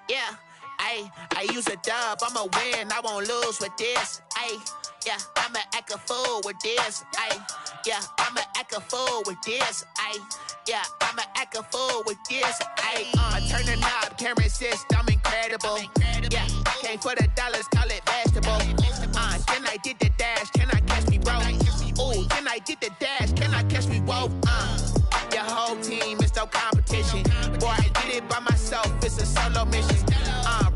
Yeah, I use a dub, I'ma win, I won't lose with this. Yeah, I'ma act a fool with this. Yeah, I'ma act a fool with this. Yeah, I'ma act a fool with this. I turn the knob, camera assist, I'm incredible. Yeah, came for the dollars, call it vegetable. Then I did the dash, can I catch me, bro? Ooh, then I did the dash, can I catch me, whoa? Your whole team is no competition. Boy, I did it by myself, it's a solo mission.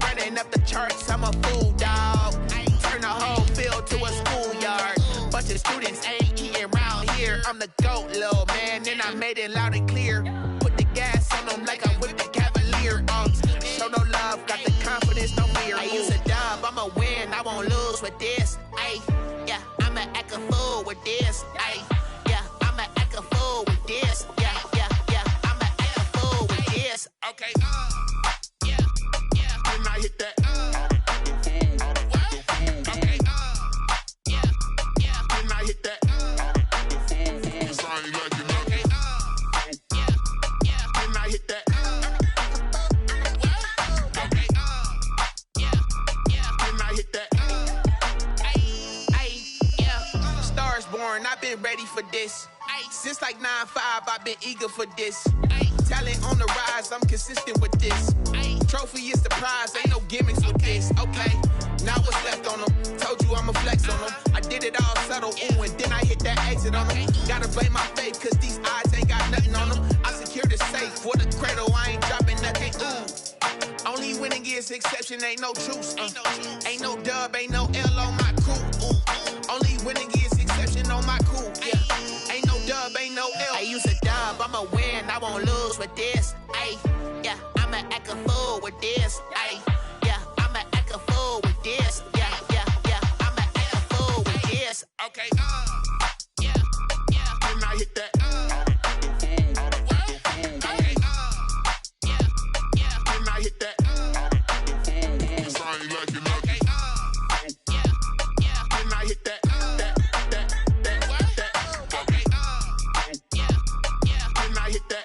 Running up the charts, I'm a fool, dog. Turn the whole field to a schoolyard. Bunch of students ain't eating round here. I'm the GOAT, little man, and I made it loud and clear. Put the gas on them like I'm with the Cavalier. Show no love, got the confidence, no fear. I use a dub, I'ma win, I won't lose with this. Yeah, I'ma act a fool with this. Yeah, I'ma act a fool with this. Yeah, I'ma act a fool with this. Okay, yeah, when I hit that. I've been ready for this. Since like 9-5, I've been eager for this. Talent on the rise, I'm consistent with this. Trophy is the prize, ain't no gimmicks with this. Okay, now what's left on them? Told you I'ma flex on them. I did it all subtle, ooh, and then I hit that exit on them. Gotta blame my faith, cause these eyes ain't got nothing on them. I secured the safe with a cradle, I ain't dropping nothing, ooh. Only winning is exception, ain't no truce. Ain't no dub, ain't no L on my crew. Only winning is exception on my crew. Yeah, ain't no dub, ain't no L. I use a dub, I'ma win, I won't lose with this. Yeah, I'ma act a fool with this. Yeah, I'ma act a fool with this. Yeah, I'ma act a fool with this. Okay, yeah, when I hit that. Okay, yeah, when I hit that. I ain't like it. Okay, yeah, when I hit that.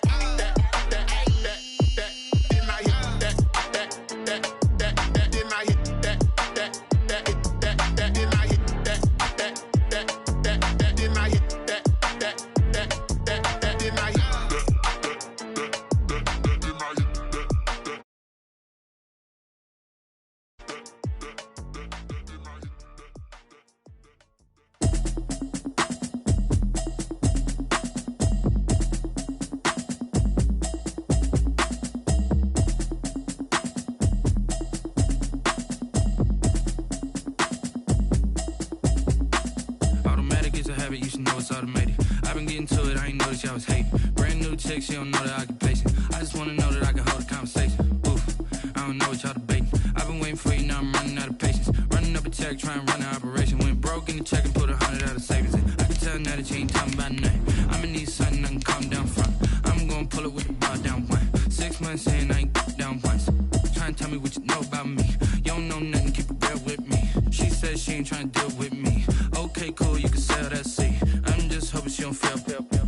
You should know it's automated. I've been getting to it, I ain't noticed y'all was hating. Brand new chick, she don't know the occupation. I just wanna know that I can hold a conversation. Oof, I don't know what y'all debating. I've been waiting for you, now I'm running out of patience. Running up a check, trying to run an operation. Went broke in the check and put 100 out of savings in. I can tell now that you ain't talking about nothing. I'ma need something I can calm down front. I'm gonna pull it with the bar down one. 6 months in, I ain't down once. Trying to tell me what you know about me. You don't know nothing, keep it real with me. She says she ain't trying to deal with me. Okay, cool, you can sell that seat. I'm just hoping she don't fail.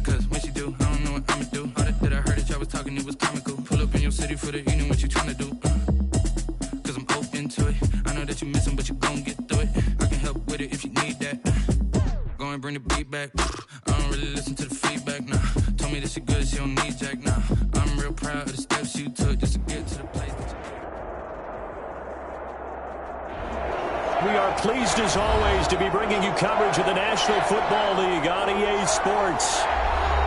Cause when she do, I don't know what I'ma do. All that I heard that y'all was talking, it was comical. Pull up in your city for the evening, what you trying to do? Cause I'm open to it. I know that you missing, but you gon' get through it. I can help with it if you need that. Go and bring the beat back. I don't really listen to the feedback, nah. Told me that she good, she don't need jack, nah. I'm real proud of the steps you took just to get to the place that you... We are pleased, as always, to be bringing you coverage of the National Football League on EA Sports.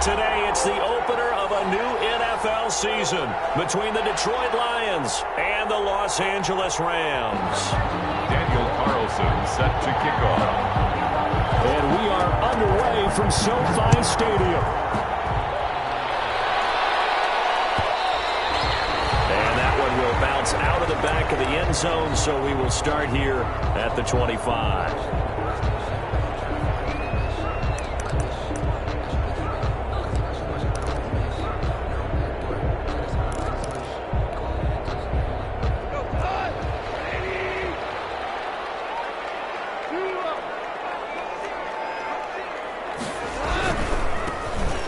Today, it's the opener of a new NFL season between the Detroit Lions and the Los Angeles Rams. Daniel Carlson set to kick off. And we are underway from SoFi Stadium. Will bounce out of the back of the end zone, so we will start here at the 25.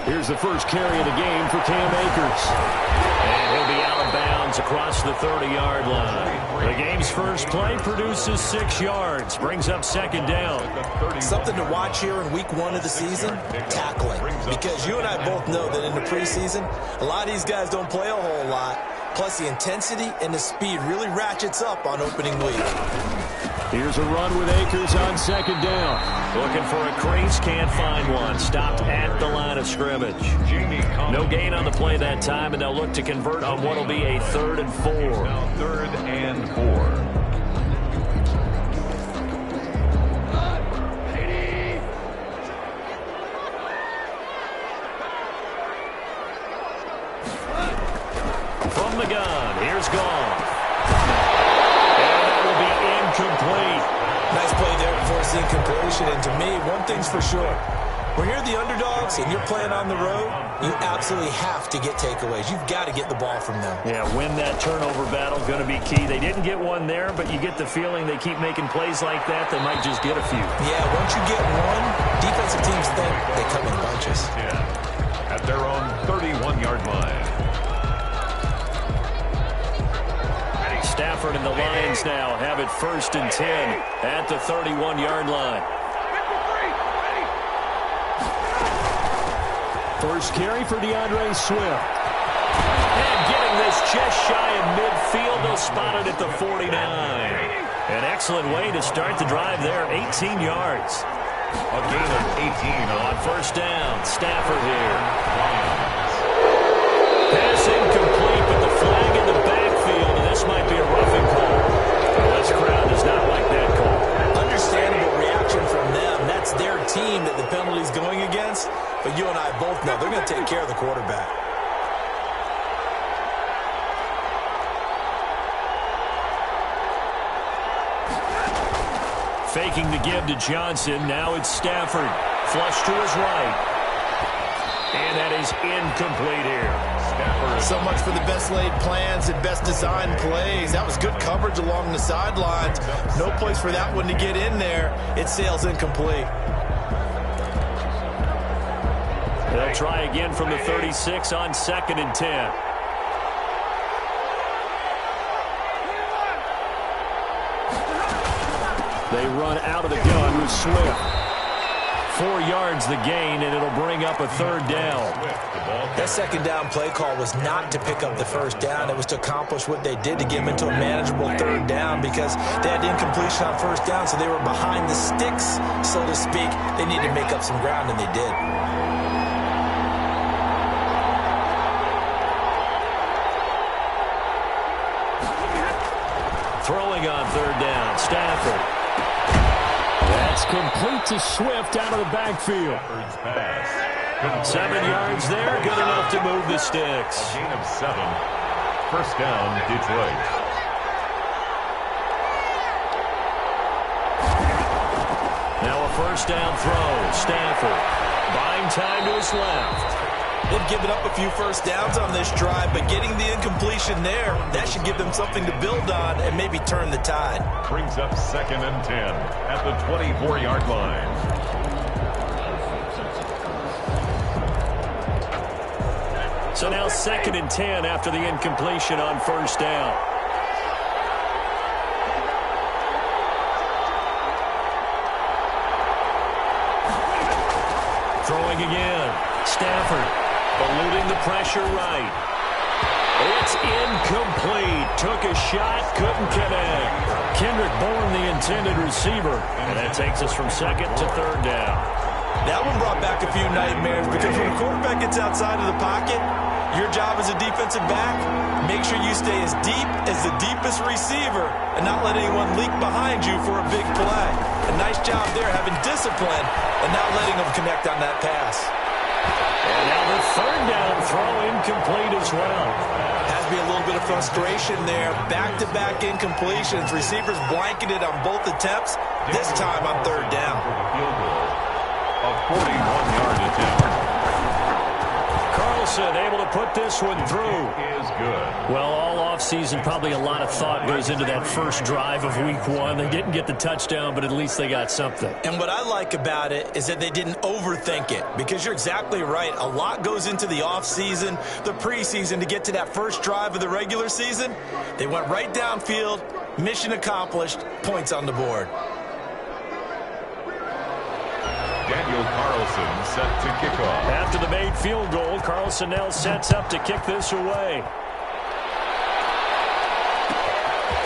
Here's the first carry of the game for Cam Akers. And he'll be out of bounds across the 30-yard line. The game's first play produces 6 yards, brings up second down. Something to watch here in week 1 of the season, tackling. Because you and I both know that in the preseason, a lot of these guys don't play a whole lot. Plus, the intensity and the speed really ratchets up on opening week. Here's a run with Akers on second down. Looking for a crease, can't find one. Stopped at the line of scrimmage. No gain on the play that time, and they'll look to convert on what will be a 3rd and 4. Now 3rd and 4. From the gun, here's Goff. And that will be incomplete. Nice play there to force the incompletion. And to me, one thing's for sure. When you're the underdogs and you're playing on the road, you absolutely have to get takeaways. You've got to get the ball from them. Yeah, win that turnover battle, going to be key. They didn't get one there, but you get the feeling they keep making plays like that, they might just get a few. Yeah, once you get one, defensive teams think they come in bunches. Yeah, at their own 31-yard line. Stafford and the Lions now have it 1st and 10 at the 31-yard line. First carry for DeAndre Swift. And getting this just shy of midfield, they'll spot it at the 49. An excellent way to start the drive there, 18 yards. A gain of 18 On first down, Stafford here. Pass incomplete, but the flag in the backfield, and this might be a roughing call. Well, this crowd does not like that call. Understandable reaction from them. That's their team that the penalty's going against. But you and I both know they're going to take care of the quarterback. Faking the give to Johnson. Now it's Stafford. Flush to his right. And that is incomplete here. Stafford. So much for the best laid plans and best designed plays. That was good coverage along the sidelines. No place for that one to get in there. It sails incomplete. They'll try again from the 36 on 2nd and 10. They run out of the gun with Swift. 4 yards the gain, and it'll bring up a 3rd down. That second down play call was not to pick up the first down. It was to accomplish what they did to get them into a manageable 3rd down because they had incompletion on first down, so they were behind the sticks, so to speak. They needed to make up some ground, and they did. Throwing on 3rd down, Stafford. That's complete to Swift out of the backfield. 7 yards there, good enough to move the sticks. A gain of 7. First down, Detroit. Now a first down throw, Stafford. Buying time to his left. They've given up a few first downs on this drive, but getting the incompletion there, that should give them something to build on and maybe turn the tide. Brings up 2nd and 10 at the 24-yard line. So now 2nd and 10 after the incompletion on first down. Throwing again. Stafford eluding the pressure right. It's incomplete. Took a shot, couldn't connect. Kendrick Bourne, the intended receiver. And that takes us from 2nd to 3rd down. That one brought back a few nightmares because when a quarterback gets outside of the pocket, your job as a defensive back, make sure you stay as deep as the deepest receiver and not let anyone leak behind you for a big play. A nice job there having discipline and not letting them connect on that pass. And now the 3rd down throw incomplete as well. Has to be a little bit of frustration there. Back-to-back incompletions. Receivers blanketed on both attempts, this time on 3rd down. Field goal. A 41-yard attempt. Carlson Carlson able to put this one through. Is good. Well, all offseason, probably a lot of thought goes into that first drive of Week 1. They didn't get the touchdown, but at least they got something. And what I like about it is that they didn't overthink it, because you're exactly right. A lot goes into the offseason, the preseason, to get to that first drive of the regular season. They went right downfield, mission accomplished, points on the board. Daniel Carlson set to kick off. After the made field goal, Carlson now sets up to kick this away.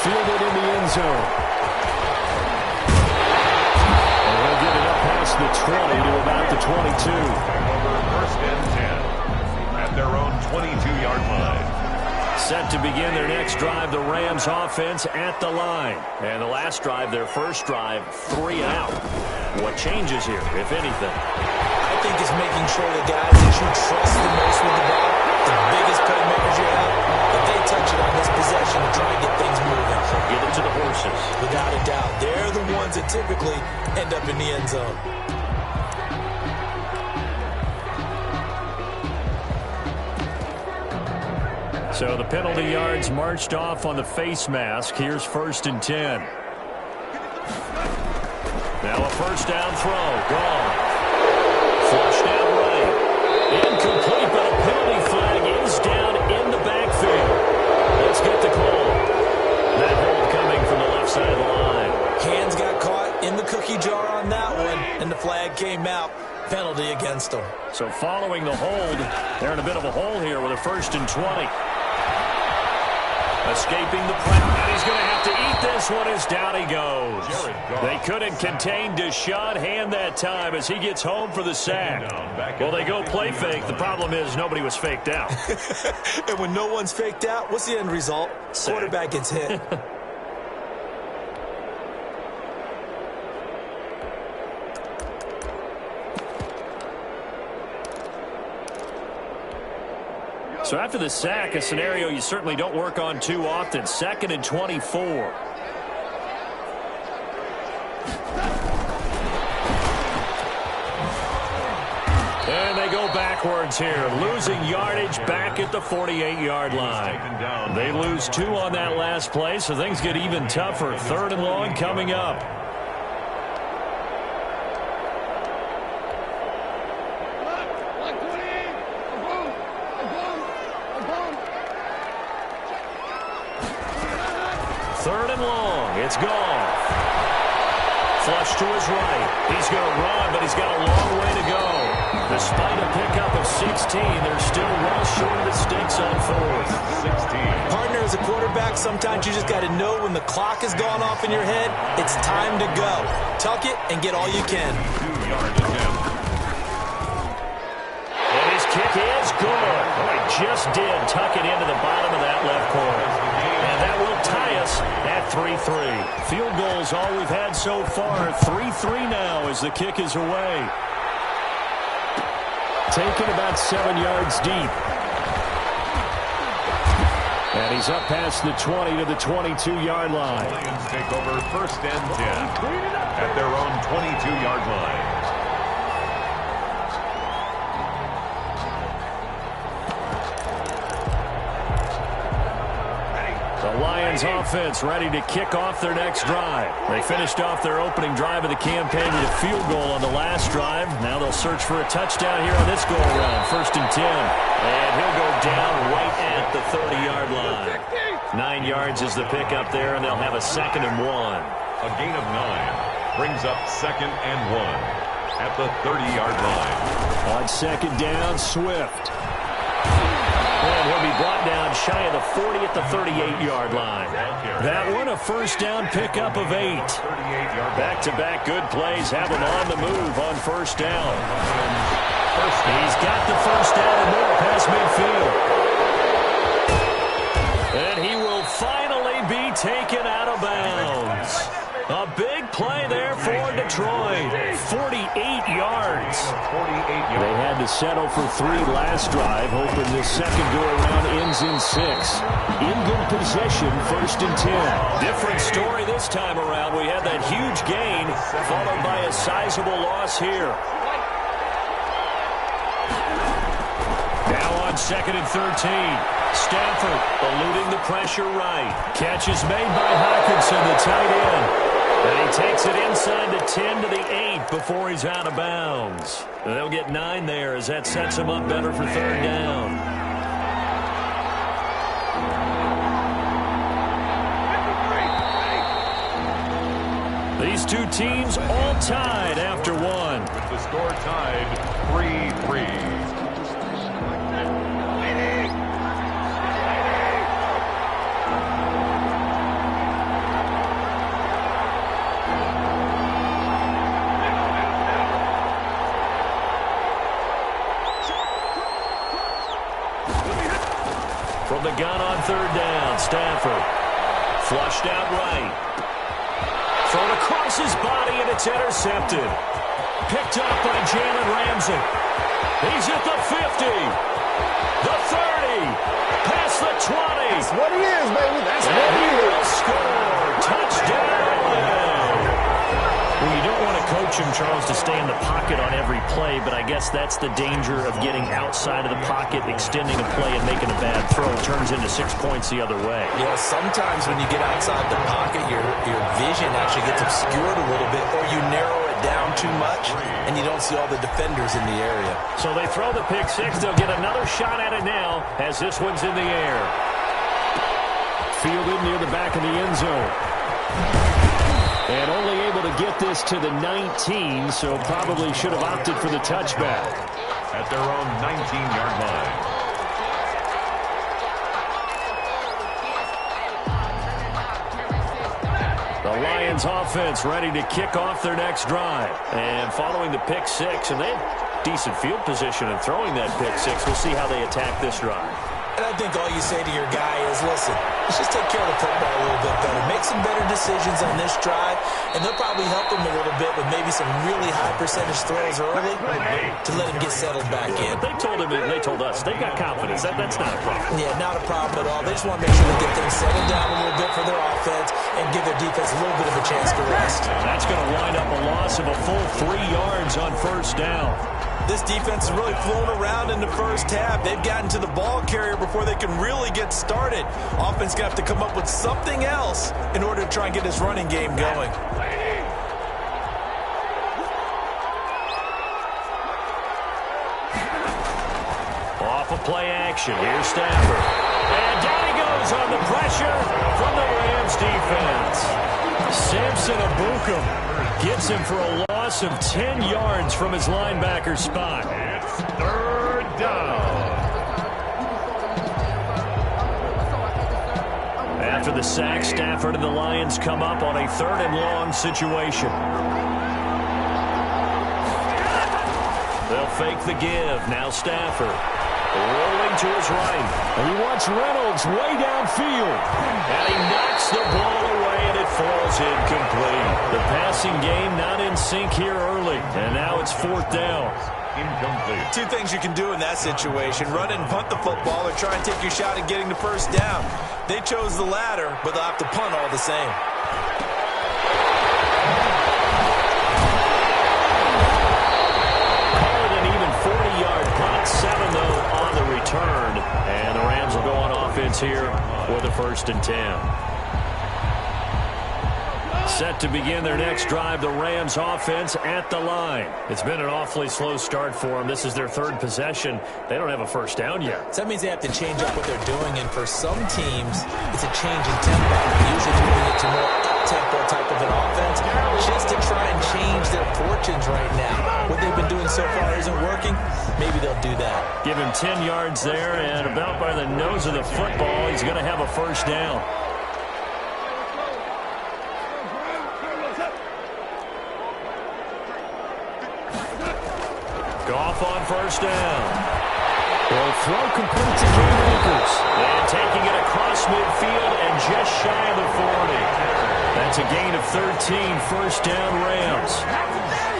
Fielded in the end zone. And he'll get it up past the 20 to about the 22. Over first and 10 at their own 22-yard line. Set to begin their next drive, the Rams offense at the line. And the last drive, their first drive, 3 out. What changes here, if anything? I think it's making sure the guys that you trust the most with the ball, the biggest playmakers you have, that they touch it on this possession to try and get things moving. Get it to the horses. Without a doubt. They're the ones that typically end up in the end zone. So the penalty yards marched off on the face mask. Here's first and 10. Now a first down throw. Gone. Flushed out right. Incomplete, but a penalty flag is down in the backfield. Let's get the call. That hold coming from the left side of the line. Hands got caught in the cookie jar on that one, and the flag came out. Penalty against them. So following the hold, they're in a bit of a hole here with a first and 20. Escaping the play, and he's going to have to eat this one as down he goes. They couldn't contain Deshaun Hand that time as he gets home for the sack. Well, they go play fake. The problem is nobody was faked out. And when no one's faked out, what's the end result? Sack. Quarterback gets hit. So after the sack, a scenario you certainly don't work on too often. 2nd and 24. And they go backwards here, losing yardage back at the 48-yard line. They lose 2 on that last play, so things get even tougher. 3rd and long coming up. It's gone. Flush to his right. He's going to run, but he's got a long way to go. Despite a pickup of 16, they're still well short of the sticks on 4th. 16. Partner, as a quarterback, sometimes you just got to know when the clock has gone off in your head, it's time to go. Tuck it and get all you can. 2-yard attempt. And his kick is good. Oh, he just did tuck it into the bottom of that left corner. And that will tie us at 3-3. Field goals all we've had so far. 3-3 now as the kick is away. Taken about 7 yards deep. And he's up past the 20 to the 22-yard line. Lions take over first and 10 at their own 22-yard line. The Lions offense ready to kick off their next drive. They finished off their opening drive of the campaign with a field goal on the last drive. Now they'll search for a touchdown here on this go-around. First and 10. And he'll go down right at the 30-yard line. 9 yards is the pickup there, and they'll have a 2nd and 1. A gain of 9 brings up 2nd and 1 at the 30-yard line. On 2nd down, Swift. And he'll be brought down shy of the 40 at the 38-yard line. That one a first down pickup of 8. Back-to-back good plays have him on the move on first down. He's got the first down and more past midfield. And he will finally be taken out of bounds. A big play there for Detroit. 48 yards. They had to settle for 3 last drive, hoping this second go-around ends in 6. In good possession, first and 10. Different story this time around. We had that huge gain, followed by a sizable loss here. Now on on 2nd and 13. Stafford eluding the pressure right. Catch is made by Hawkinson, the tight end. And he takes it inside the 10 to the 8 before he's out of bounds. And they'll get 9 there as that sets him up better for 3rd down. These two teams all tied after one. With the score tied 3-3. From the gun on 3rd down, Stafford flushed out right. Thrown across his body, and it's intercepted. Picked up by Jalen Ramsey. He's at the 50, the 30, past the 20. That's what it is, baby. That's what And it he is. will score. Touchdown. Well, you don't want to coach him, Charles, to stay in the pocket on every play, but I guess that's the danger of getting outside of the pocket, extending a play, and making a bad throw. It turns into 6 points the other way. Yeah, sometimes when you get outside the pocket, your vision actually gets obscured a little bit, or you narrow it down too much, and you don't see all the defenders in the area. So they throw the pick six. They'll get another shot at it now as this one's in the air. Fielded near the back of the end zone. And only able to get this to the 19, so probably should have opted for the touchback. At their own 19-yard line. The Lions offense ready to kick off their next drive. And following the pick six, and they have decent field position in throwing that pick six. We'll see how they attack this drive. And I think all you say to your guy is, listen, let's just take care of the football a little bit better. Make some better decisions on this drive, and they'll probably help him a little bit with maybe some really high percentage throws early to let him get settled back in. They told him, and they told us, they've got confidence. That's not a problem. Yeah, not a problem at all. They just want to make sure they get things settled down a little bit for their offense and give their defense a little bit of a chance to rest. That's going to wind up a loss of a full 3 yards on 1st down. This defense has really flown around in the first half. They've gotten to the ball carrier before they can really get started. Offense going to have to come up with something else in order to try and get this running game going. Off of play action. Here's Stafford. And down he goes on the pressure from the Rams defense. Samson Abukum gets him for a loss of 10 yards from his linebacker spot. It's 3rd down. After the sack, Stafford and the Lions come up on a 3rd and long situation. They'll fake the give. Now Stafford rolling to his right. And he wants Reynolds way downfield. And he knocks the ball away, and it falls incomplete. The passing game not in sync here early. And now it's 4th down. Incomplete. Two things you can do in that situation: run and punt the football, or try and take your shot at getting the 1st down. They chose the latter, but they'll have to punt all the same. Call it an even 40-yard punt. 7, though, on the return. And the Rams will go on offense here with a 1st and 10. Set to begin their next drive, the Rams offense at the line. It's been an awfully slow start for them. This is their 3rd possession. They don't have a 1st down yet. So that means they have to change up what they're doing, and for some teams, it's a change in tempo. Usually moving it to more up-tempo type of an offense, just to try and change their fortunes right now. What they've been doing so far isn't working. Maybe they'll do that. Give him 10 yards there, and about by the nose of the football, he's going to have a 1st down. Goff on 1st down. Will throw complete to Cam Akers. And taking it across midfield and just shy of the 40. That's a gain of 13, 1st down Rams.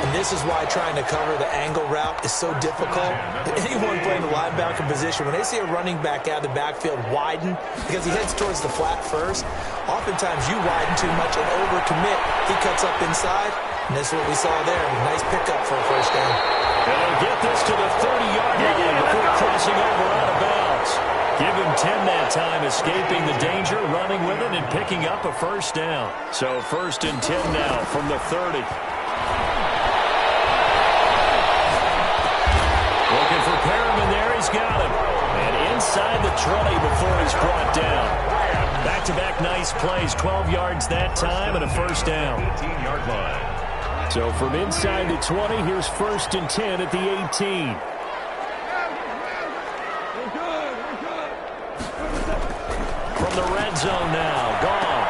And this is why trying to cover the angle route is so difficult. Anyone playing the linebacker position, when they see a running back out of the backfield widen, because he heads towards the flat first, oftentimes you widen too much and overcommit. He cuts up inside, and this is what we saw there. Nice pickup for a 1st down. And they'll get this to the 30-yard line before crossing over out of bounds. Give him 10 that time, escaping the danger, running with it, and picking up a first down. So 1st and 10 now from the 30. Looking for Perriman there. He's got him. And inside the 20 before he's brought down. Back-to-back nice plays. 12 yards that time and a first down. 18-yard line. So from inside the 20, here's 1st and 10 at the 18. From the red zone now. Goff.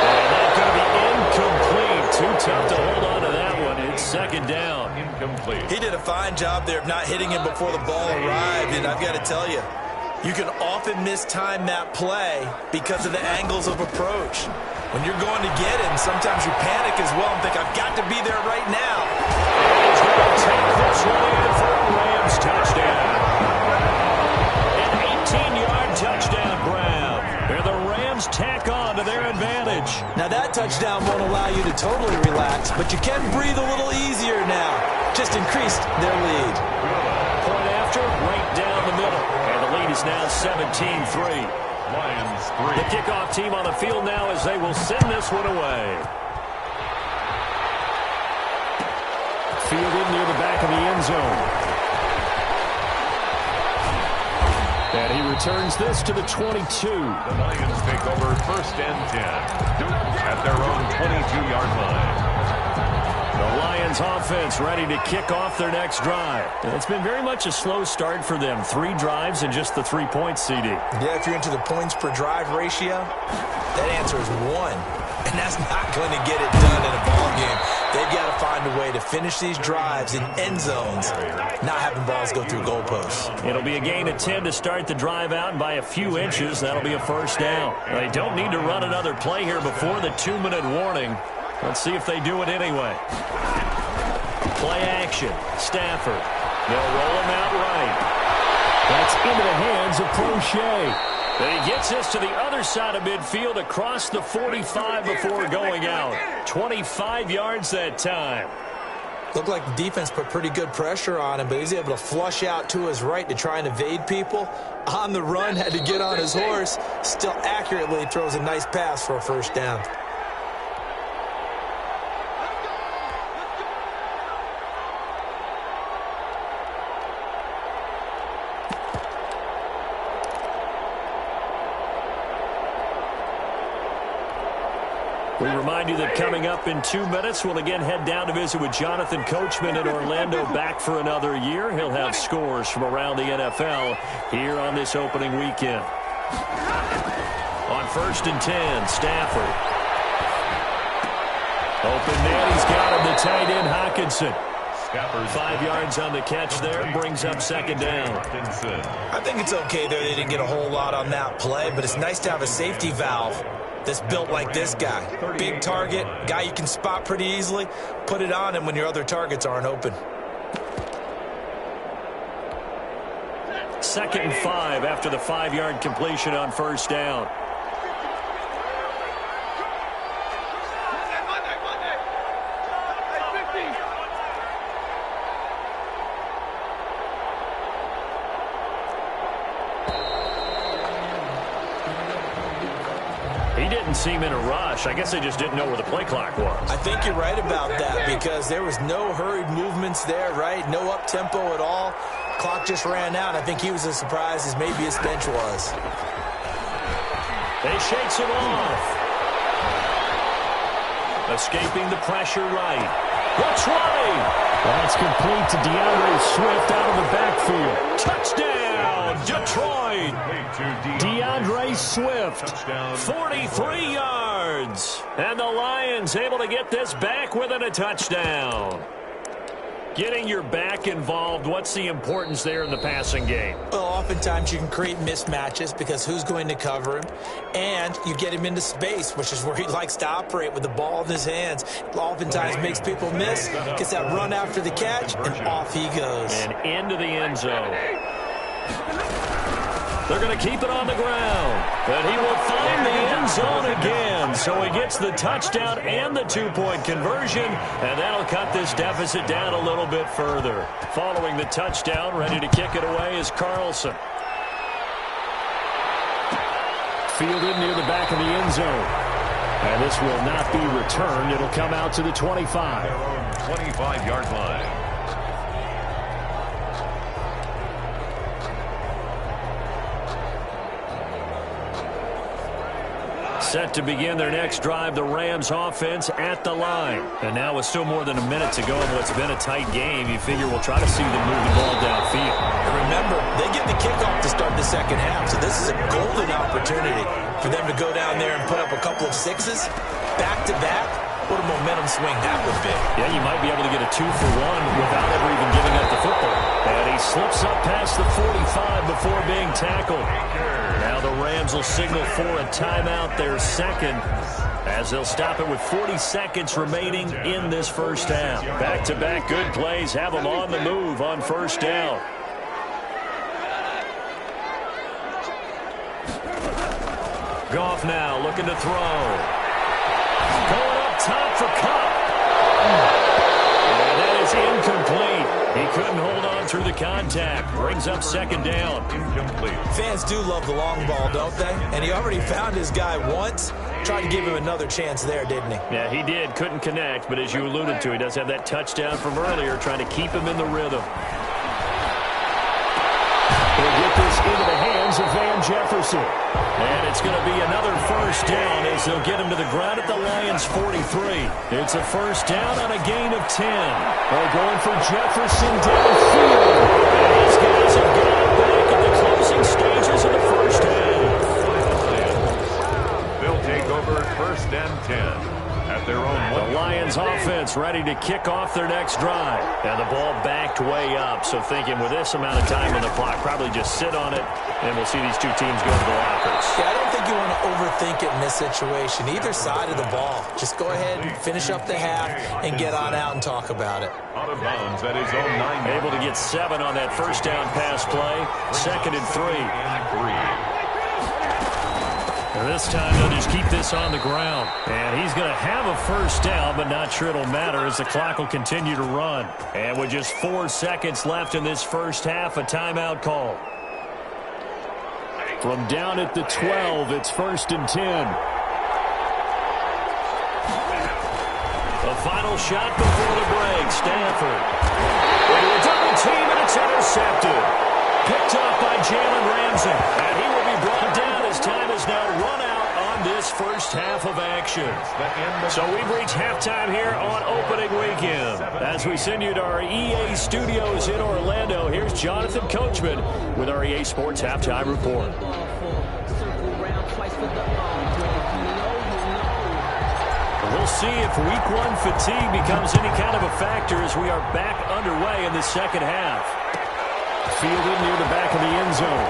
And that's going to be incomplete. Too tough to hold on to that one. It's 2nd down. Incomplete. He did a fine job there of not hitting him before the ball arrived, and I've got to tell you, you can often mistime that play because of the angles of approach. When you're going to get him, sometimes you panic as well and think, I've got to be there right now. He's going to take this one in for a Rams touchdown. An 18-yard touchdown grab. And the Rams tack on to their advantage. Now that touchdown won't allow you to totally relax, but you can breathe a little easier now. Just increased their lead. Point after, right down the middle. And the lead is now 17-3. Lions 3. The kickoff team on the field now as they will send this one away. Fielded near the back of the end zone. And he returns this to the 22. The Lions take over 1st and 10 at their own 22-yard line. The Lions offense ready to kick off their next drive. It's been very much a slow start for them. 3 drives and just the 3 points, CD. Yeah, if you're into the points per drive ratio, that answer is 1. And that's not going to get it done in a ball game. They've got to find a way to finish these drives in end zones, not having balls go through goalposts. It'll be a gain of 10 to start the drive out, and by a few inches, that'll be a first down. They don't need to run another play here before the 2-minute warning. Let's see if they do it anyway. Play action. Stafford. They'll roll him out right. That's into the hands of Prochet. And he gets this to the other side of midfield across the 45 before going out. 25 yards that time. Looked like the defense put pretty good pressure on him, but he's able to flush out to his right to try and evade people. On the run, had to get on his horse. Still accurately throws a nice pass for a first down. We remind you that coming up in 2 minutes, we'll again head down to visit with Jonathan Coachman in Orlando, back for another year. He'll have scores from around the NFL here on this opening weekend. On 1st and 10, Stafford. Open man, he's got him, the tight end, Hawkinson. 5 yards on the catch there, brings up 2nd down. I think it's okay there. They didn't get a whole lot on that play, but it's nice to have a safety valve that's built like this guy. Big target, guy you can spot pretty easily. Put it on him when your other targets aren't open. 2nd and 5 after the 5-yard completion on 1st down. He didn't seem in a rush. I guess they just didn't know where the play clock was. I think you're right about that because there was no hurried movements there, right? No up-tempo at all. Clock just ran out. I think he was as surprised as maybe his bench was. They shakes him off. Escaping the pressure right. Detroit! That's complete to DeAndre Swift out of the backfield. Touchdown, Detroit! DeAndre Swift, 43 yards. And the Lions able to get this back within a touchdown. Getting your back involved, what's the importance there in the passing game? Well, oftentimes you can create mismatches because who's going to cover him? And you get him into space, which is where he likes to operate with the ball in his hands. It oftentimes makes people miss, gets that run after the catch, and off he goes. And into the end zone. They're going to keep it on the ground. And he will find the end zone again. So he gets the touchdown and the 2-point conversion. And that'll cut this deficit down a little bit further. Following the touchdown, ready to kick it away is Carlson. Fielded near the back of the end zone. And this will not be returned. It'll come out to the 25. 25-yard line. Set to begin their next drive, the Rams offense at the line. And now with still more than a minute to go in what's been a tight game, you figure we'll try to see them move the ball downfield. And remember, they get the kickoff to start the second half, so this is a golden opportunity for them to go down there and put up a couple of sixes back-to-back. What a momentum swing that would be. Yeah, you might be able to get a 2-for-1 without ever even giving up the football. And he slips up past the 45 before being tackled. Now the Rams will signal for a timeout, their second, as they'll stop it with 40 seconds remaining in this first half. Back-to-back good plays have them on the move on first down. Goff now looking to throw. Going up top for Cup. And that is incomplete. He couldn't hold on through the contact. Brings up second down. Incomplete. Fans do love the long ball, don't they? And he already found his guy once. Tried to give him another chance there, didn't he? Yeah, he did. Couldn't connect, but as you alluded to, he does have that touchdown from earlier, trying to keep him in the rhythm. He'll get this into the hands of Van Jefferson. And it's going to be another first down as they'll get him to the ground at the Lions' 43. It's a first down on a gain of 10. They're going for Jefferson downfield. And these guys have gone back at the closing stages of the first half. They'll take over first and 10. At their own The Lions offense ready to kick off their next drive. And the ball backed way up, so thinking with this amount of time on the clock, probably just sit on it, and we'll see these two teams go to the lockers. Yeah, I don't think you want to overthink it in this situation. Either side of the ball. Just go ahead and finish up the half and get on out and talk about it. out of bounds at his own 9. Able to get 7 on that first down pass play. Second and 3. And this time they'll just keep this on the ground. And he's going to have a first down, but not sure it'll matter as the clock will continue to run. And with just 4 seconds left in this first half, a timeout call. From down at the 12, it's first and 10. The final shot before the break, Stanford. Into a double team, and it's intercepted. Picked off by Jalen Ramsey. And he will be brought down as time is now run out on this first half of action. So we've reached halftime here on opening weekend. As we send you to our EA studios in Orlando, here's Jonathan Coachman with our EA Sports Halftime Report. We'll see if week 1 fatigue becomes any kind of a factor as we are back underway in the second half. Fielded near the back of the end zone.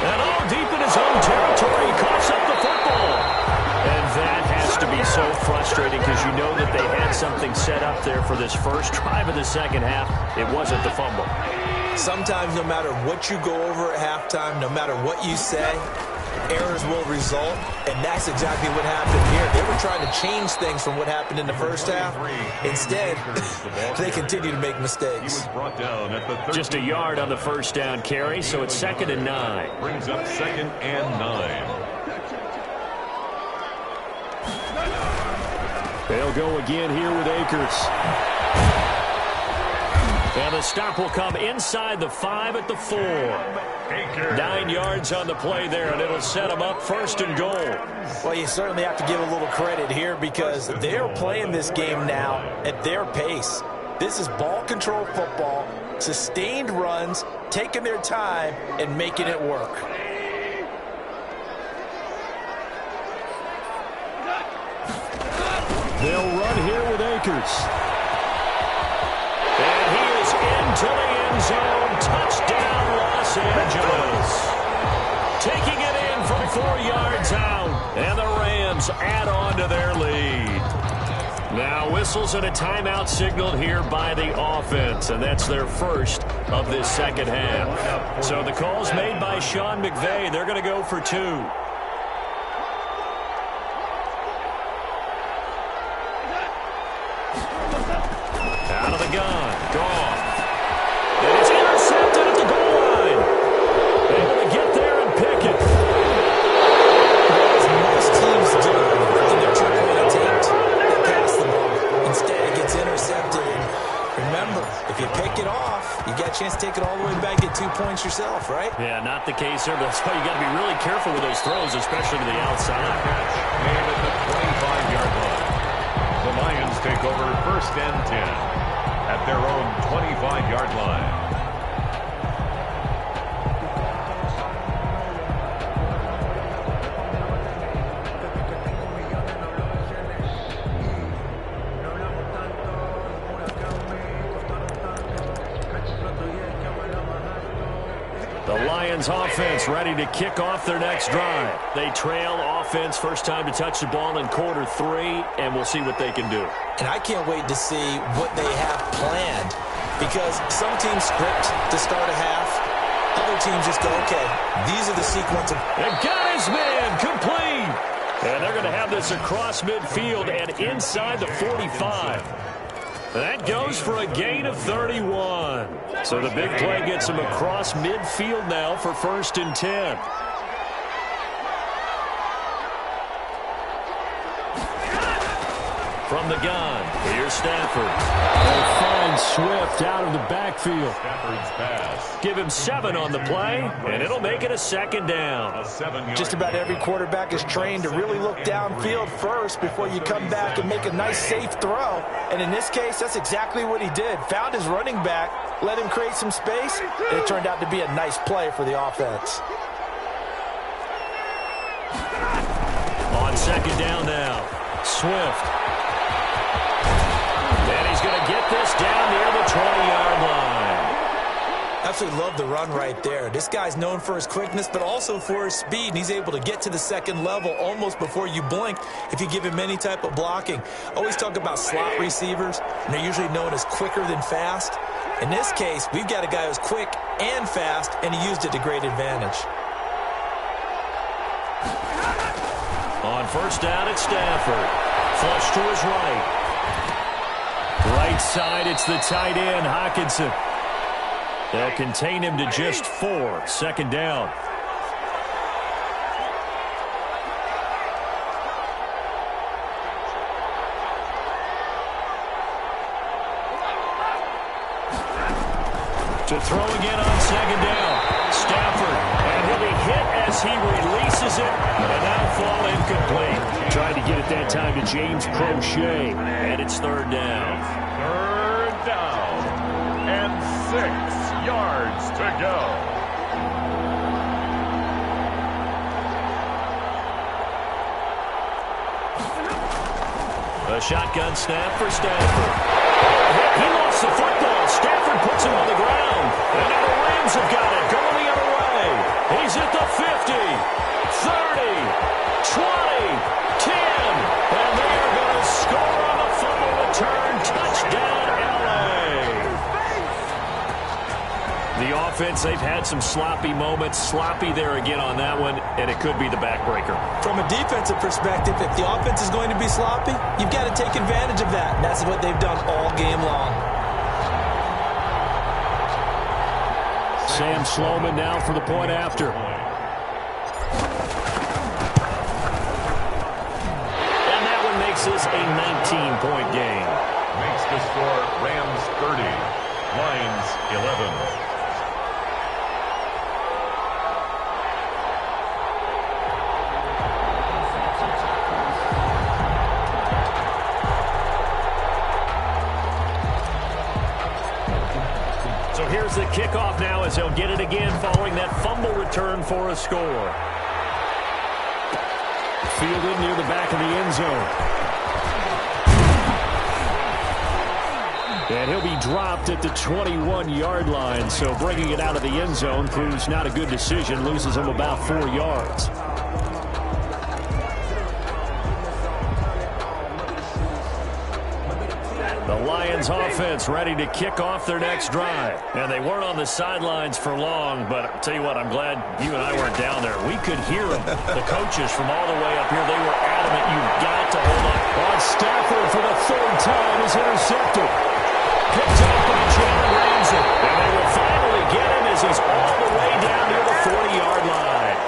And all deep in his own territory, he coughs up the football. And that has to be so frustrating because you know that they had something set up there for this first drive of the second half. It wasn't the fumble. Sometimes no matter what you go over at halftime, no matter what you say, errors will result, and that's exactly what happened here. They were trying to change things from what happened in the first half. Instead, they continue to make mistakes. Just a yard on the first down carry, so it's second and 9. Brings up second and 9. They'll go again here with Akers. And the stop will come inside the 5 at the 4. 9 yards on the play there, and it'll set them up first and goal. Well, you certainly have to give a little credit here because they're playing this game now at their pace. This is ball control football, sustained runs, taking their time, and making it work. They'll run here with Akers. And he is into the end zone. Touchdown, Los Angeles. Taking it in from 4 yards out. And the Rams add on to their lead. Now Now whistles and a timeout signaled here by the offense, and that's their first of this second half. So the call's made by Sean McVay. They're going to go for 2. Out of the gun. Gone. And it's intercepted at the goal line. Able to get there and pick it. As most teams do in their two-point attempt, they pass the ball. Instead, it gets intercepted. And remember, if you pick it off, you got a chance to take it all the way back, get 2 points yourself, right? Yeah, not the case there, but that's why you got to be really careful with those throws, especially to the outside. Made at the 25-yard line. The Lions take over 1st and 10 at their own 25-yard line. The Lions offense ready to kick off their next drive. They trail offense, first time to touch the ball in quarter 3, and we'll see what they can do. And I can't wait to see what they have planned, because some teams script to start a half. Other teams just go, okay, these are the sequence of... And got his man complete. And they're going to have this across midfield and inside the 45. That goes for a gain of 31. So the big play gets him across midfield now for 1st and 10. From the gun, here's Stafford. They find Swift out of the backfield. Stafford's pass. Give him 7 on the play, and it'll make it a 2nd down. A 7-yard Just about every quarterback is trained to really look downfield first before you come back and make a nice, safe throw. And in this case, that's exactly what he did. Found his running back, let him create some space, and it turned out to be a nice play for the offense. On 2nd down now, Swift. And he's going to get this down near the 20-yard line. Absolutely love the run right there. This guy's known for his quickness, but also for his speed, and he's able to get to the 2nd level almost before you blink if you give him any type of blocking. Always talk about slot receivers, and they're usually known as quicker than fast. In this case, we've got a guy who's quick and fast, and he used it to great advantage. On 1st down, it's Stafford. Flush to his right. Right side, it's the tight end, Hockenson. They'll contain him to just 4. 2nd down. To throw again on 2nd down. Stafford, and he'll be hit as he releases it, and now fall incomplete. Tried to get it that time to James Crochet, and it's 3rd down. 3rd down and 6 yards to go. A shotgun snap for Stafford. He lost the football. Stafford puts him on the ground. And now the Rams have got it. Going the other way. He's at the 50, 30, 20, 10. And they are going to score on the fumble return. Touchdown, L.A. The offense, they've had some sloppy moments. Sloppy there again on that one, and it could be the backbreaker. From a defensive perspective, if the offense is going to be sloppy, you've got to take advantage of that. And that's what they've done all game long. Sam Sloman now for the point after. And that one makes this a 19-point game. Makes the score Rams 30, Lions 11. So here's the kickoff now as they'll get it again following that fumble return for a score. Fielded near the back of the end zone. And he'll be dropped at the 21-yard line, so bringing it out of the end zone proves not a good decision, loses him about 4 yards. The Lions offense ready to kick off their next drive. And they weren't on the sidelines for long, but I'll tell you what, I'm glad you and I weren't down there. We could hear them. The coaches from all the way up here, they were adamant. You've got to hold up. On Stafford for the third time is intercepted. Picked up by Jalen Ramsey. And they will finally get him as he's all the way down near the 40-yard line.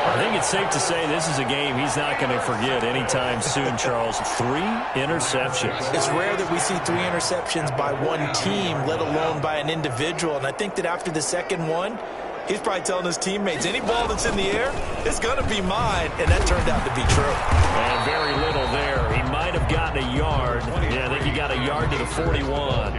I think it's safe to say this is a game he's not going to forget anytime soon, Charles. 3 interceptions. It's rare that we see 3 interceptions by one team, let alone by an individual. And I think that after the second one, he's probably telling his teammates, any ball that's in the air, it's going to be mine. And that turned out to be true. And very little there. He might have gotten a yard. Yeah, I think he got a yard to the 41.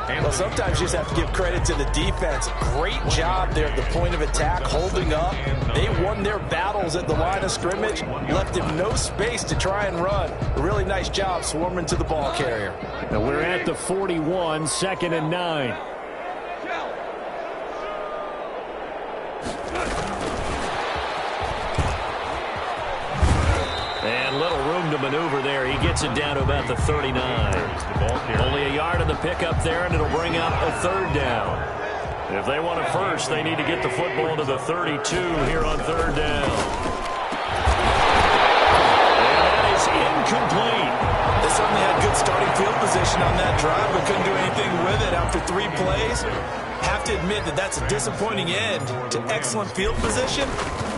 Well, sometimes you just have to give credit to the defense. Great job there at the point of attack, holding up. They won their battles at the line of scrimmage, left him no space to try and run. A really nice job swarming to the ball carrier. And we're at the 41, 2nd and 9. And little room to maneuver there. He gets it down to about the 39. Only a yard in the pickup there, and it'll bring up a 3rd down. If they want it first, they need to get the football to the 32 here on 3rd down. And that is incomplete. They certainly had good starting field position on that drive, but couldn't do anything with it after 3 plays. Have to admit that that's a disappointing end to excellent field position.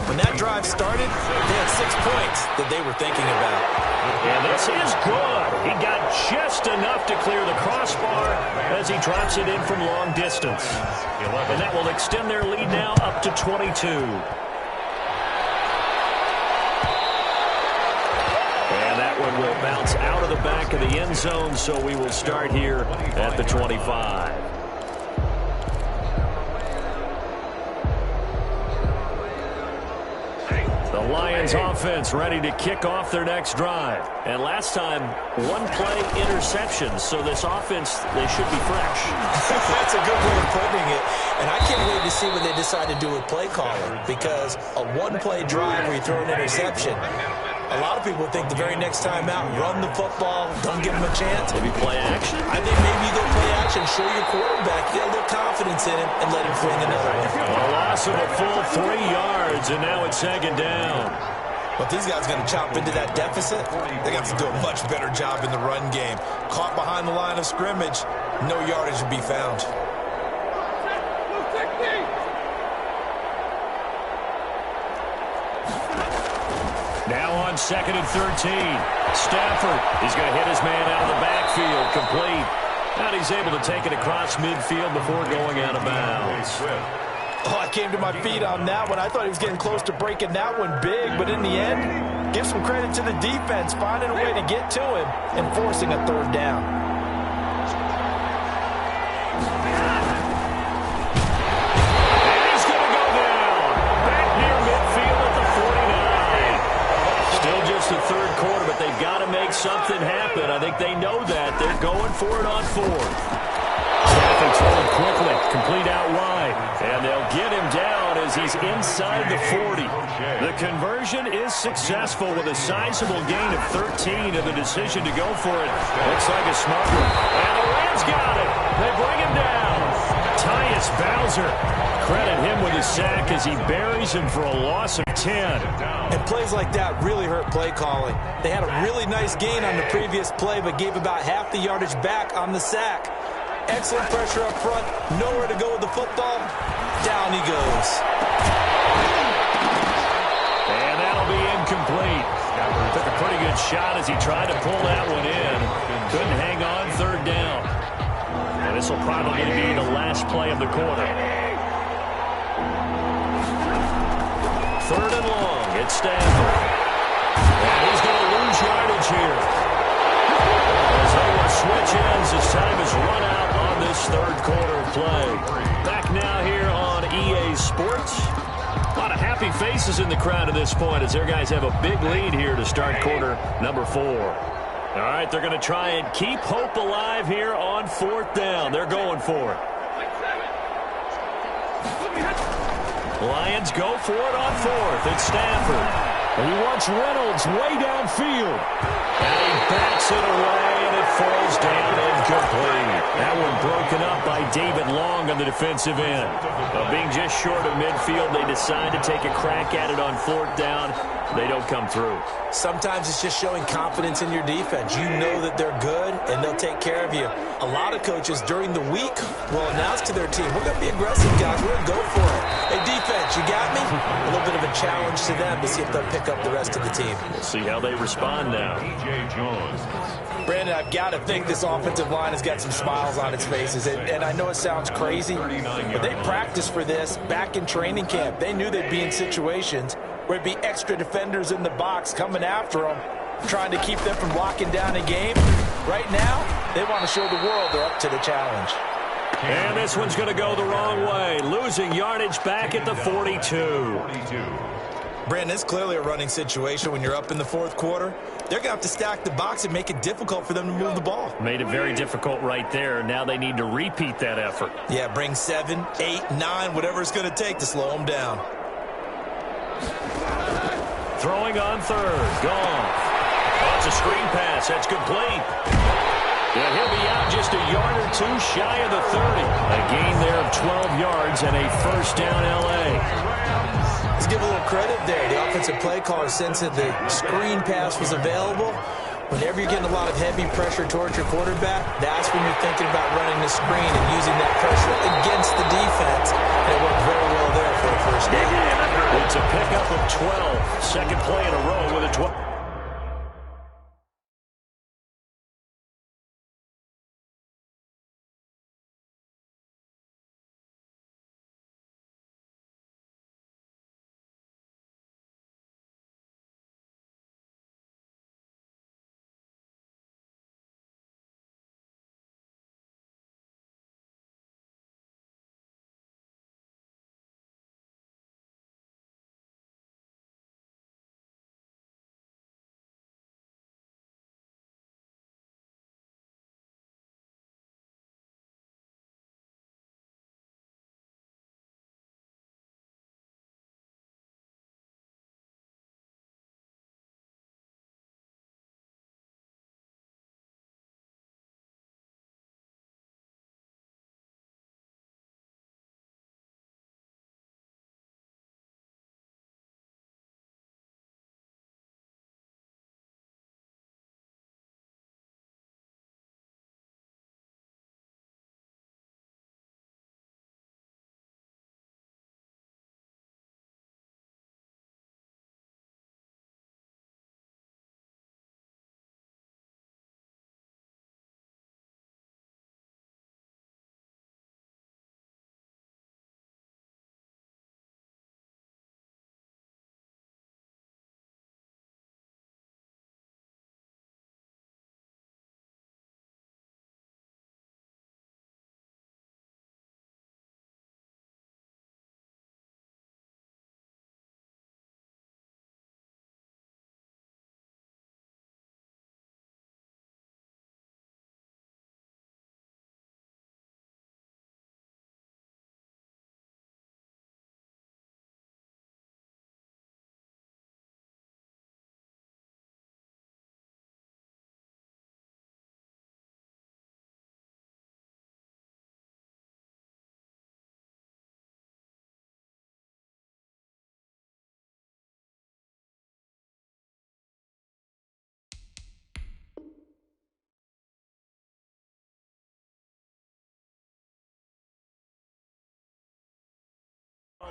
When that drive started, they had 6 points that they were thinking about. And this is good. He got just enough to clear the crossbar as he drops it in from long distance. And that will extend their lead now up to 22. And that one will bounce out of the back of the end zone, so we will start here at the 25. The Lions offense ready to kick off their next drive. And last time, 1-play interception. So this offense, they should be fresh. That's a good way of putting it. And I can't wait to see what they decide to do with play calling. Because a 1-play drive where you throw an interception, a lot of people think the very next time out, run the football, don't give them a chance. Maybe play action? I think maybe you go play action, show your quarterback, get a little confidence in him, and let him fling another one. A loss of a full 3 yards, and now it's 2nd down. But these guys are going to chop into that deficit. They got to do a much better job in the run game. Caught behind the line of scrimmage, no yardage to be found. Now on 2nd and 13. Stafford, he's going to hit his man out of the backfield, complete. And he's able to take it across midfield before going out of bounds. Oh, I came to my feet on that one. I thought he was getting close to breaking that one big, but in the end, give some credit to the defense, finding a way to get to him and forcing a 3rd down. And he's going to go down. Back near midfield at the 49. Still just the 3rd quarter, but they've got to make something happen. I think they know that. They're going for it on 4th. Stafford throwing quickly, complete out wide, and they'll get him down as he's inside the 40. The conversion is successful with a sizable gain of 13, and the decision to go for it looks like a smart one. And the Rams got it. They bring him down. Tyus Bowser, credit him with a sack as he buries him for a loss of 10. And plays like that really hurt play calling. They had a really nice gain on the previous play, but gave about half the yardage back on the sack. Excellent pressure up front. Nowhere to go with the football. Down he goes. And that'll be incomplete. Took a pretty good shot as he tried to pull that one in. Couldn't hang on 3rd down. And this will probably be the last play of the quarter. 3rd and long. It's Stafford. And he's going to lose yardage here. As they will switch ends as time is run out on this 3rd quarter of play. Back now here on EA Sports. A lot of happy faces in the crowd at this point as their guys have a big lead here to start quarter number 4. All right, they're going to try and keep hope alive here on 4th down. They're going for it. Lions go for it on 4th. It's Stafford. And he wants Reynolds way downfield. And he backs it away, and it falls down incomplete. That one broken up by David Long on the defensive end. Being just short of midfield, they decide to take a crack at it on fourth down. They don't come through. Sometimes it's just showing confidence in your defense. You know that they're good, and they'll take care of you. A lot of coaches during the week will announce to their team, we're going to be aggressive, guys. We're going to go for it. Hey, defense, you got me? A little bit of a challenge to them to see if they'll pick up the rest of the team. We'll see how they respond now. Brandon, I've got to think this offensive line has got some smiles on its faces. And I know it sounds crazy, but they practiced for this back in training camp. They knew they'd be in situations where it'd be extra defenders in the box coming after them, trying to keep them from locking down a game. Right now, they want to show the world they're up to the challenge. And this one's going to go the wrong way. Losing yardage back at the 42. Brandon, it's clearly a running situation when you're up in the fourth quarter. They're going to have to stack the box and make it difficult for them to move the ball. Made it very difficult right there. Now they need to repeat that effort. Yeah, bring 7, 8, 9, whatever it's going to take to slow them down. Throwing on third. Gone. Oh, it's a screen pass. That's complete. And he'll be out just a yard or two shy of the 30. A gain there of 12 yards and a first down L.A. Let's give a little credit there. The offensive play caller sensed that the screen pass was available. Whenever you're getting a lot of heavy pressure towards your quarterback, that's when you're thinking about running the screen and using that pressure against the defense. And it worked very well there for a first down. It's a pickup of 12. Second play in a row with a 12.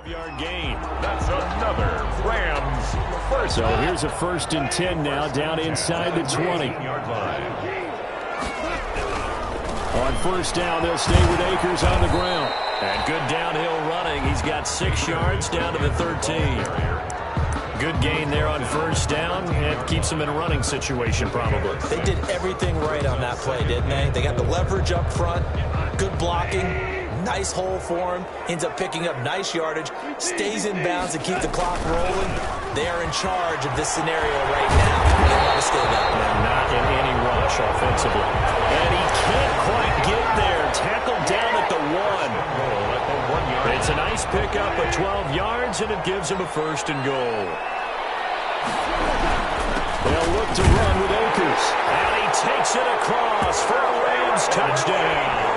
Yard gain. That's another Rams first. So here's a 1st and 10 now, down inside the 20-yard line. On first down, they'll stay with Akers on the ground. And good downhill running. He's got 6 yards down to the 13. Good gain there on first down. It keeps him in a running situation, probably. They did everything right on that play, didn't they? They got the leverage up front, good blocking. Nice hole for him. Ends up picking up nice yardage. Stays in bounds to keep the clock rolling. They are in charge of this scenario right now. They want to stay that way. Not in any rush offensively. And he can't quite get there. Tackled down at the 1. It's a nice pickup of 12 yards, and it gives him a 1st and goal. They'll look to run with Akers. And he takes it across for a Rams touchdown.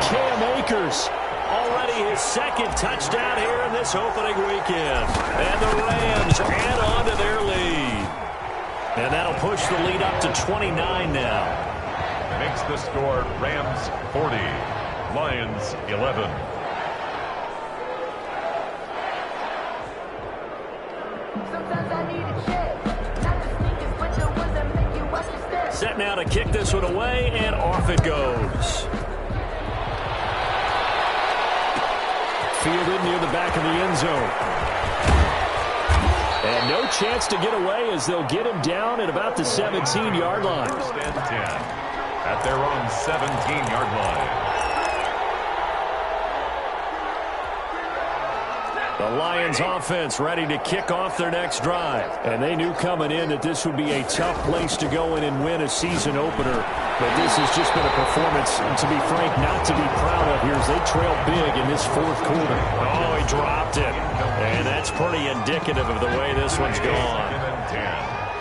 Cam Akers, already his second touchdown here in this opening weekend. And the Rams add on to their lead. And that'll push the lead up to 29 now. Makes the score Rams 40, Lions 11. Set now to kick this one away, and off it goes. Fielded near the back of the end zone. And no chance to get away as they'll get him down at about the 17-yard line. First and 10 at their own 17-yard line. The Lions offense ready to kick off their next drive. And they knew coming in that this would be a tough place to go in and win a season opener. But this has just been a performance, to be frank, not to be proud of here as they trail big in this fourth quarter. Oh, he dropped it. And that's pretty indicative of the way this one's gone.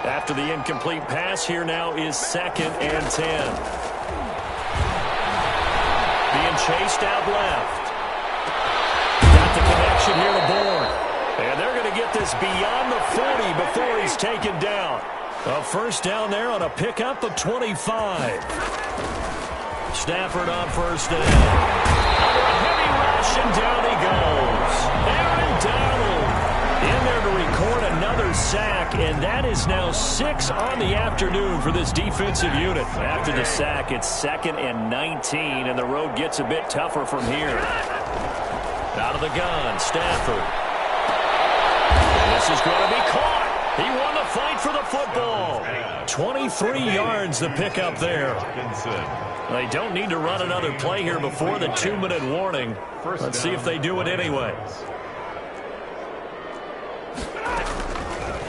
After the incomplete pass, here now is 2nd and 10. Being chased out left. Got the connection here to Bourne. And they're going to get this beyond the 40 before he's taken down. A first down there on a pickup of 25. Stafford on first down. Under a heavy rush, and down he goes. Aaron Donald in there to record another sack, and that is now 6 on the afternoon for this defensive unit. After the sack, it's 2nd and 19, and the road gets a bit tougher from here. Out of the gun, Stafford. This is going to be caught. He won the fight for the football. 23 yards to pick up there. They don't need to run another play here before the 2-minute warning. Let's see if they do it anyway.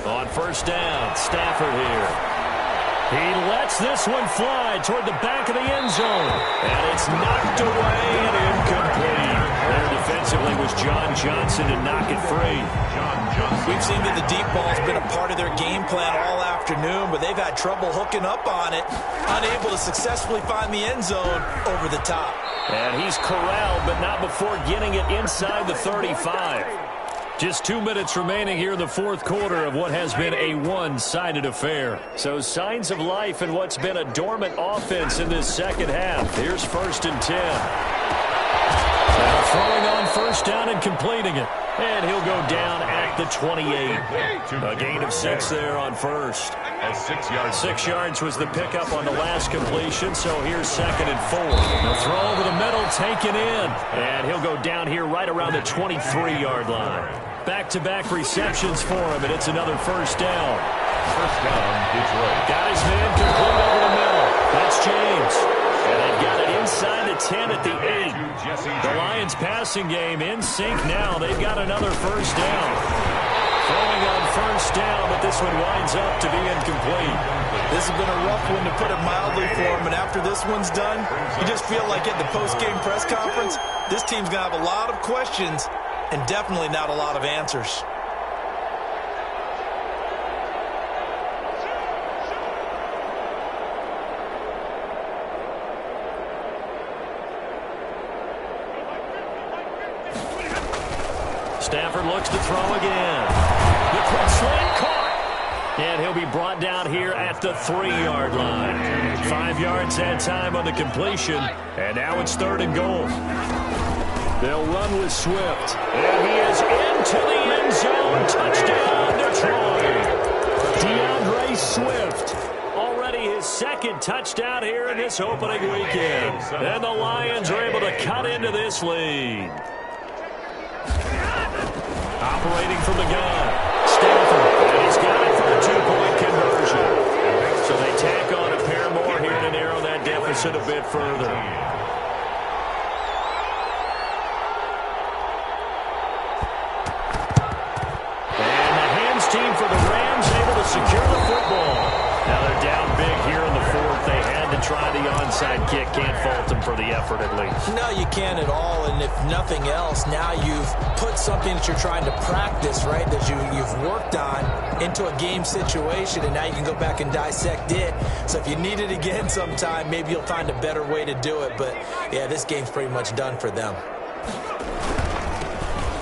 On first down, Stafford here. He lets this one fly toward the back of the end zone. And it's knocked away and incomplete. There defensively was John Johnson to knock it free. We've seen that the deep ball's been a part of their game plan all afternoon, but they've had trouble hooking up on it, unable to successfully find the end zone over the top. And he's corralled, but not before getting it inside the 35. Just 2 minutes remaining here in the fourth quarter of what has been a one-sided affair. So signs of life in what's been a dormant offense in this second half. Here's 1st and 10. Now throwing on first down and completing it. And he'll go down at the 28. A gain of 6 there on first. 6 yards was the pickup on the last completion, so here's 2nd and 4. The throw over the middle taken in. And he'll go down here right around the 23-yard line. Back-to-back receptions for him, and it's another first down. First down, Detroit. Got his man complete over the middle. That's James. And they've got it inside the 10 at the 8. The Lions passing game in sync now. They've got another first down. Throwing on first down, but this one winds up to be incomplete. This has been a rough one, to put it mildly, for him. And after this one's done, you just feel like at the post-game press conference, this team's going to have a lot of questions and definitely not a lot of answers. Stafford looks to throw again. The quick slant caught. And he'll be brought down here at the 3-yard line. 5 yards that time on the completion. And now it's 3rd and goal. They'll run with Swift. And he is into the end zone. Touchdown, Detroit. DeAndre Swift. Already his 2nd touchdown here in this opening weekend. And the Lions are able to cut into this lead. Operating from the gun. Stafford. And he's got it for a 2-point conversion. So they tack on a pair more here to narrow that deficit a bit further. And the hands team for the Rams able to secure the football. Now they're down big here in the 4th. They had to try the onside kick. Can't fault him for the effort, at least. No, you can't at all. And if nothing else, now you've put something that you're trying to practice, right, that you've worked on into a game situation, and now you can go back and dissect it. So if you need it again sometime, maybe you'll find a better way to do it. But, yeah, this game's pretty much done for them.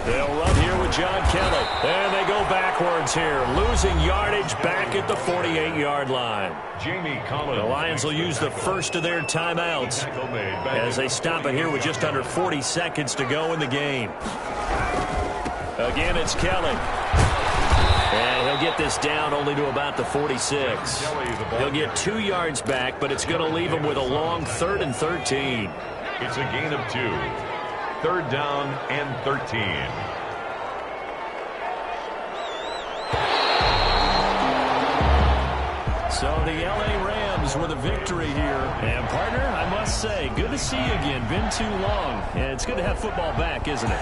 They'll run here with John Kelly. And they go backwards here, losing yardage back at the 48-yard line. The Lions will use the first of their timeouts as they stop it here with just under 40 seconds to go in the game. Again, it's Kelly. And he'll get this down only to about the 46. He'll get 2 yards back, but it's going to leave him with a long 3rd and 13. It's a gain of 2. 3rd down and 13. So the L.A. Rams with a victory here. And, partner, I must say, good to see you again. Been too long. And it's good to have football back, isn't it?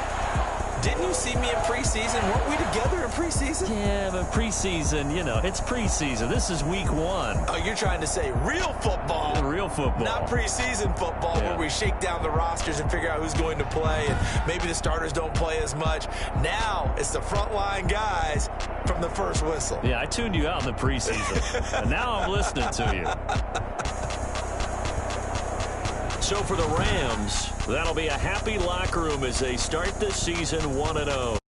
Didn't you see me in preseason? Weren't we together in preseason? Yeah, but preseason, you know, it's preseason. This is week 1. Oh, you're trying to say real football. Real football. Not preseason football, where we shake down the rosters and figure out who's going to play, and maybe the starters don't play as much. Now it's the frontline guys from the first whistle. Yeah, I tuned you out in the preseason. And now I'm listening to you. So for the Rams, that'll be a happy locker room as they start this season 1-0.